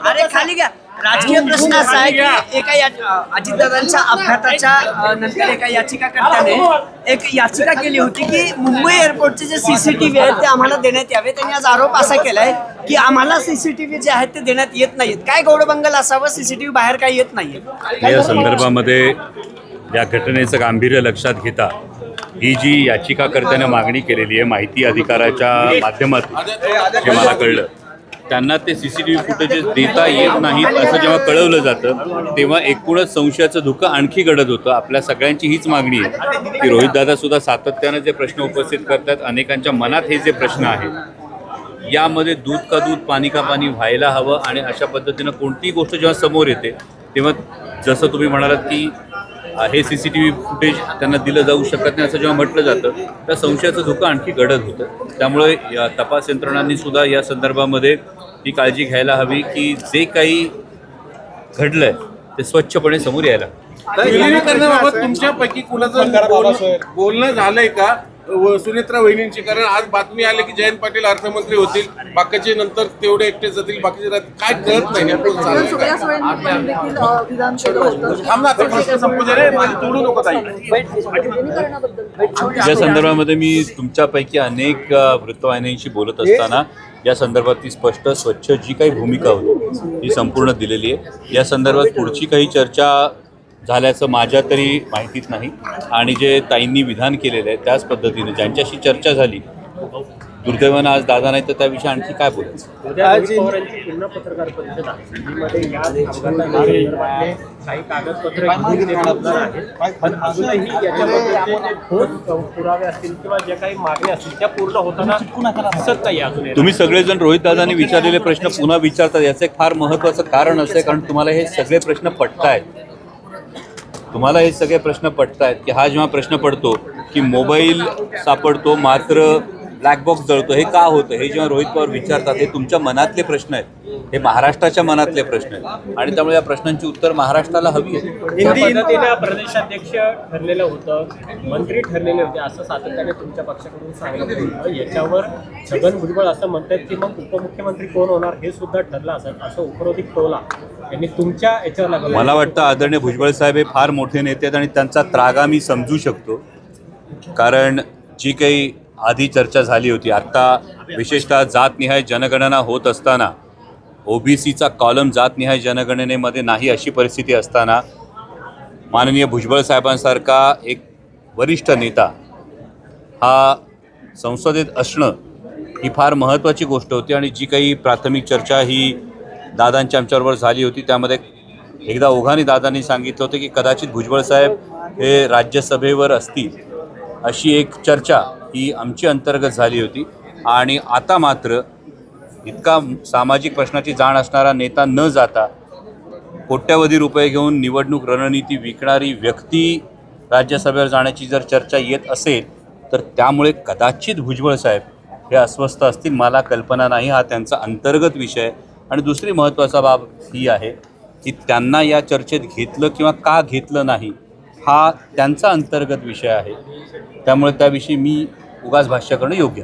अरे खाली घ्या. राजकीय प्रश्न असा आहे की एका अजितदादांच्या अपघाताच्या नंतर एका याचिकाकर्त्याने एक याचिका केली होती की मुंबई एअरपोर्टचे जे सीसीटीव्ही आहेत ते आम्हाला देण्यात यावे. त्यांनी आज आरोप असा केलाय की आम्हाला सीसीटीव्ही जे आहेत ते देण्यात येत नाहीत. काय गौडबंगल असावं, सीसीटीव्ही बाहेर काय येत नाहीये? या संदर्भामध्ये या घटनेचं गांभीर्य लक्षात घेता ही जी याचिकाकर्त्याने मागणी केलेली आहे माहिती अधिकाराच्या माध्यमातून जे मला कळलं, त्यांना ते सीसीटीव्ही फुटेजेस देता येत नाहीत असं जेव्हा कळवलं जातं तेव्हा एकूणच संशयाचं धुकं आणखी गडद होतं. आपल्या सगळ्यांची हीच मागणी आहे की रोहितदादा सुद्धा सातत्यानं जे प्रश्न उपस्थित करतात, अनेकांच्या मनात हे जे प्रश्न आहेत, यामध्ये दूध का दूध पाणी का पाणी व्हायला हवं. आणि अशा पद्धतीनं कोणतीही गोष्ट जेव्हा समोर येते तेव्हा जसं तुम्ही म्हणालात की हे सीसीटीव्ही फुटेज त्यांना दिलं जाऊ शकत नाही असं जेव्हा म्हटलं जातं तर संशयाचं धोका आणखी गडद होतं. त्यामुळे या तपास यंत्रणांनी सुद्धा या संदर्भामध्ये ही काळजी घ्यायला हवी की जे काही घडलंय ते स्वच्छपणे समोर यायला. विलीनीकरणाबाबत तुमच्यापैकी कुणाचं बोलणं झालंय का सुनेत्रा वहिनींची? कारण आज बातमी आली की जयंत पाटील अर्थमंत्री होतील, बाकीचे नंतर तेवढे एकटे जातील, बाकीचे काय कळत नाही. या संदर्भामध्ये मी तुमच्यापैकी अनेक वृत्तवाहिन्यांशी बोलत असताना या संदर्भात ती स्पष्ट स्वच्छ जी काही भूमिका होती ती संपूर्ण दिलेली आहे. या संदर्भात पुढची काही चर्चा झाल्याचं माझ्या तरी माहितीत नाही. आणि जे ताईंनी विधान केलेलं आहे त्याच पद्धतीने ज्यांच्याशी चर्चा झाली, दुर्दैवानं आज दादा नाही तर त्याविषयी आणखी काय बोलायचं. पत्रकार परिषद काही कागदपत्र पण अजूनही पुरावे असतील किंवा ज्या काही मागण्या असतील त्या पूर्ण होताना दिसत नाही अजून. तुम्ही सगळेजण रोहितदादांनी विचारलेले प्रश्न पुन्हा विचारतात, याचं एक फार महत्त्वाचं कारण असं आहे कारण तुम्हाला हे सगळे प्रश्न पटतायत. तुम्हाला हे सगळे प्रश्न पटतायत की हा जेव्हा प्रश्न पडतो की मोबाईल सापडतो मात्र ब्लॅक बॉक्स जळतो, हे का होतं, हे जेव्हा रोहित पवार विचारतात हे तुमच्या मनातले प्रश्न आहेत, हे महाराष्ट्राच्या मनातले प्रश्न आहेत. आणि त्यामुळे या प्रश्नांची उत्तर महाराष्ट्राला हवी आहे. पद्धतीने प्रदेशाध्यक्ष ठरलेलं होतं, मंत्री ठरलेले होते असं सातत्याने तुमच्या पक्षाकडून सांगितलं होतं. याच्यावर छगन भुजबळ असं म्हणतात की मग उपमुख्यमंत्री कोण होणार हे सुद्धा ठरलं असेल असं उपरोधिक टोला यांनी तुमच्या याच्यावर लागला. मला वाटतं आदरणीय भुजबळ साहेब हे फार मोठे नेते आहेत आणि त्यांचा त्रागा मी समजू शकतो. कारण जी काही आधी चर्चा झाली होती, आत्ता विशेषतः जातनिहाय जनगणना होत असताना ओबीसीचा कॉलम जातनिहाय जनगणनेमध्ये नाही अशी परिस्थिती असताना माननीय भुजबळ साहेबांसारखा एक वरिष्ठ नेता हा संसदेत असणं ही फार महत्त्वाची गोष्ट होती. आणि जी काही प्राथमिक चर्चा ही दादांच्या आमच्याबरोबर झाली होती त्यामध्ये एकदा ओघाने दादांनी सांगितलं होतं की कदाचित भुजबळ साहेब हे राज्यसभेवर असतील अशी एक चर्चा ही आमची अंतर्गत झाली होती. आणि आता मात्र इतका सामाजिक प्रश्नाची जाण असणारा नेता न जाता कोट्यवधी रुपये घेऊन निवडणूक रणनीती विकणारी व्यक्ती राज्यसभेवर जाण्याची जर चर्चा येत असेल तर त्यामुळे कदाचित भुजबळ साहेब हे अस्वस्थ असतील. मला कल्पना नाही, हा त्यांचा अंतर्गत विषय. आणि दुसरी महत्त्वाचा बाब ही आहे की त्यांना या चर्चेत घेतलं किंवा का घेतलं नाही हा त्यांचा अंतर्गत विषय आहे. त्यामुळे त्याविषयी मी उगाच भाष्य करणं योग्य.